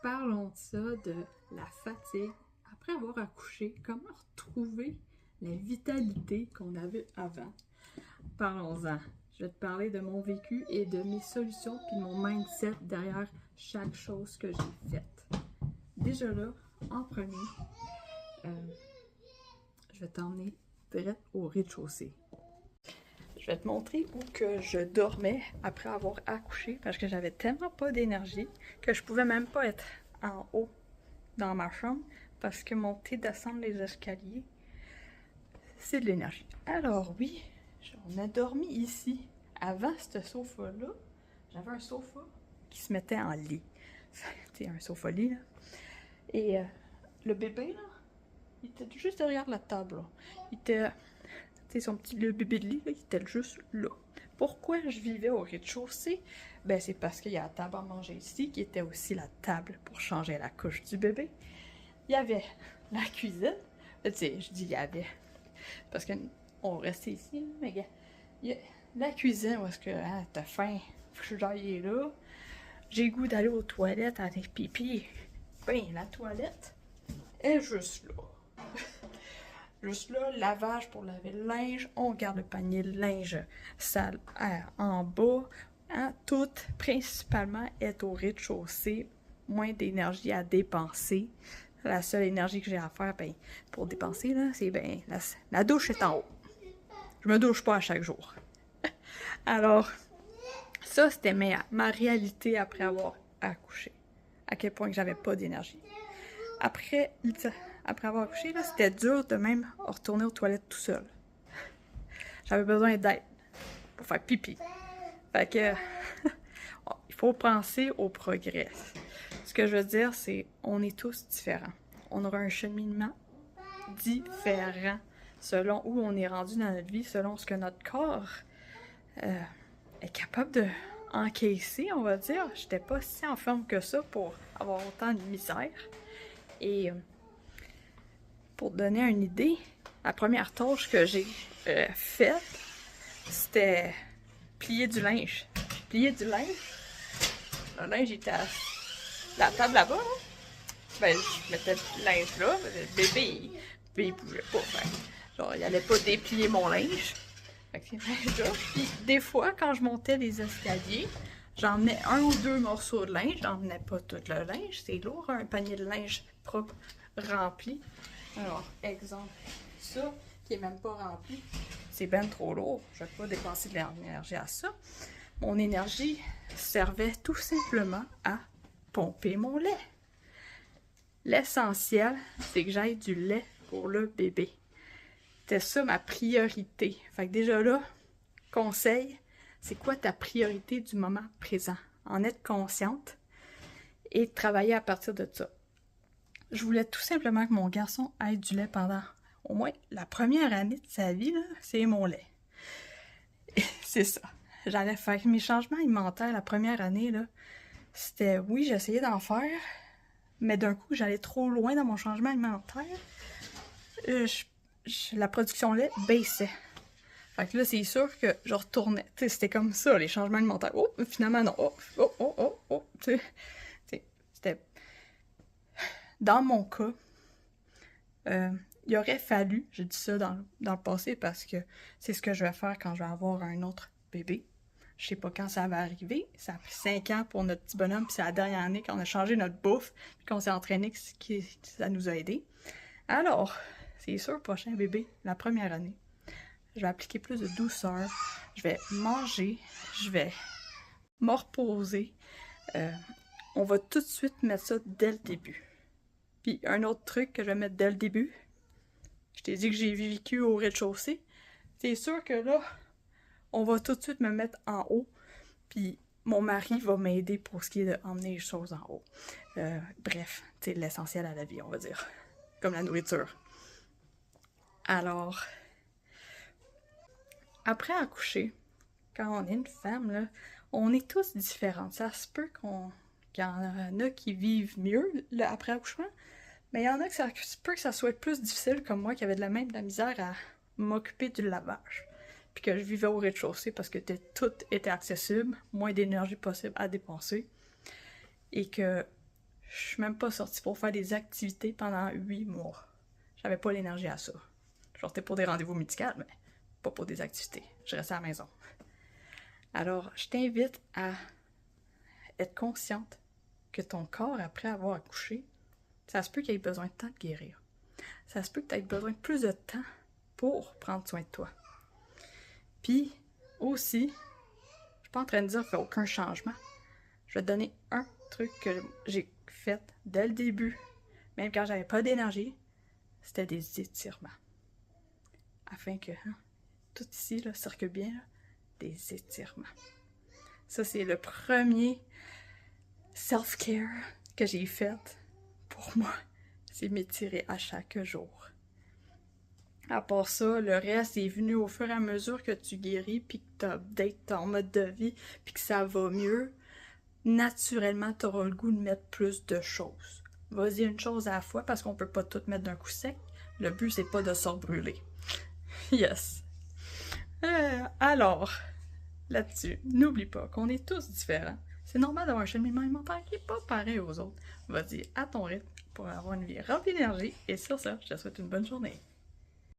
Parlons de ça, de la fatigue. Après avoir accouché, comment retrouver la vitalité qu'on avait avant? Parlons-en. Je vais te parler de mon vécu et de mes solutions puis de mon mindset derrière chaque chose que j'ai faite. Déjà là, en premier, euh, je vais t'emmener direct au rez-de-chaussée. Je vais te montrer où que je dormais après avoir accouché parce que j'avais tellement pas d'énergie que je pouvais même pas être en haut dans ma chambre parce que monter, descendre les escaliers, c'est de l'énergie. Alors oui, on a dormi ici. Avant ce sofa-là, j'avais un sofa qui se mettait en lit. C'est un sofa-lit, là. Et le bébé, là, il était juste derrière la table, là. Il était, tu sais, le bébé de lit, là, il était juste là. Pourquoi je vivais au rez-de-chaussée? Ben, c'est parce qu'il y a la table à manger ici, qui était aussi la table pour changer la couche du bébé. Il y avait la cuisine. Tu sais, je dis il y avait. Parce qu'on restait ici, mais il y a la cuisine où est-ce que t'as faim, faut que j'aille là. J'ai le goût d'aller aux toilettes aller pipi. Ben, la toilette est juste là. Juste là, lavage pour laver le linge, on garde le panier de linge sale en bas. Hein, tout, principalement, est au rez-de-chaussée. Moins d'énergie à dépenser. La seule énergie que j'ai à faire ben, pour dépenser, là, c'est ben, la douche est en haut. Je me douche pas à chaque jour. Alors, ça, c'était ma réalité après avoir accouché. À quel point que j'avais pas d'énergie. Après avoir accouché, là, c'était dur de même retourner aux toilettes tout seul. J'avais besoin d'aide pour faire pipi. Fait que, il faut penser au progrès. Ce que je veux dire, c'est on est tous différents. On aura un cheminement différent selon où on est rendu dans notre vie, selon ce que notre corps est capable de encaisser, on va dire. J'étais pas si en forme que ça pour avoir autant de misère. Et pour te donner une idée, la première tâche que j'ai faite, c'était plier du linge. Plier du linge. Le linge était à la table là-bas, là. Ben, je mettais le linge là, le bébé, il bougeait pas. Genre, il allait pas déplier mon linge. Fait que c'est linge là. Puis, des fois, quand je montais les escaliers, j'emmenais un ou deux morceaux de linge. J'emmenais pas tout le linge. C'est lourd, un panier de linge propre rempli. Alors, exemple, ça, qui est même pas rempli, c'est ben trop lourd. Je vais pas dépenser de l'énergie à ça. Mon énergie servait tout simplement à pomper mon lait. L'essentiel, c'est que j'aille du lait pour le bébé. C'était ça ma priorité. Fait que déjà là, conseil, c'est quoi ta priorité du moment présent? En être consciente et travailler à partir de ça. Je voulais tout simplement que mon garçon ait du lait pendant au moins la première année de sa vie, là, c'est mon lait. Et c'est ça. J'allais faire mes changements alimentaires la première année, là. C'était, oui, j'essayais d'en faire, mais d'un coup, j'allais trop loin dans mon changement alimentaire. La production de lait baissait. Fait que là, c'est sûr que je retournais. Tu sais, c'était comme ça, les changements alimentaires. Oh, finalement, non. Oh. Tu sais, c'était... Dans mon cas, il aurait fallu, j'ai dit ça dans le passé parce que c'est ce que je vais faire quand je vais avoir un autre bébé. Je sais pas quand ça va arriver. Ça a pris 5 ans pour notre petit bonhomme, puis c'est la dernière année qu'on a changé notre bouffe, puis qu'on s'est entraîné, que ça nous a aidés. Alors, c'est sûr, prochain bébé, la première année, je vais appliquer plus de douceur, je vais manger, je vais me reposer. On va tout de suite mettre ça dès le début. Puis un autre truc que je vais mettre dès le début, je t'ai dit que j'ai vécu au rez-de-chaussée, c'est sûr que là, on va tout de suite me mettre en haut, puis mon mari va m'aider pour ce qui est d'emmener les choses en haut. Bref, c'est l'essentiel à la vie, on va dire, comme la nourriture. Alors, après accoucher, quand on est une femme, là, on est tous différents. Ça se peut qu'il y en a qui vivent mieux après accouchement, mais il y en a que ça se peut que ça soit plus difficile, comme moi, qui avait de la misère à m'occuper du lavage. Puis que je vivais au rez-de-chaussée parce que tout était accessible, moins d'énergie possible à dépenser. Et que je suis même pas sortie pour faire des activités pendant 8 mois. J'avais pas l'énergie à ça. Je sortais pour des rendez-vous médicaux, mais pas pour des activités. Je restais à la maison. Alors, je t'invite à être consciente que ton corps, après avoir accouché, ça se peut qu'il ait besoin de temps de guérir. Ça se peut que tu aies besoin de plus de temps pour prendre soin de toi. Puis, aussi, je suis pas en train de dire qu'il n'y a aucun changement. Je vais te donner un truc que j'ai fait dès le début, même quand j'avais pas d'énergie, c'était des étirements. Afin que tout ici là, circule bien, là, des étirements. Ça, c'est le premier self-care que j'ai fait pour moi. C'est m'étirer à chaque jour. À part ça, le reste est venu au fur et à mesure que tu guéris, puis que tu updates ton mode de vie, puis que ça va mieux. Naturellement, tu auras le goût de mettre plus de choses. Vas-y une chose à la fois, parce qu'on peut pas tout mettre d'un coup sec. Le but, c'est pas de se brûler. Yes! Alors, là-dessus, n'oublie pas qu'on est tous différents. C'est normal d'avoir un cheminement alimentaire qui n'est pas pareil aux autres. Vas-y à ton rythme pour avoir une vie remplie d'énergie. Et sur ça, je te souhaite une bonne journée.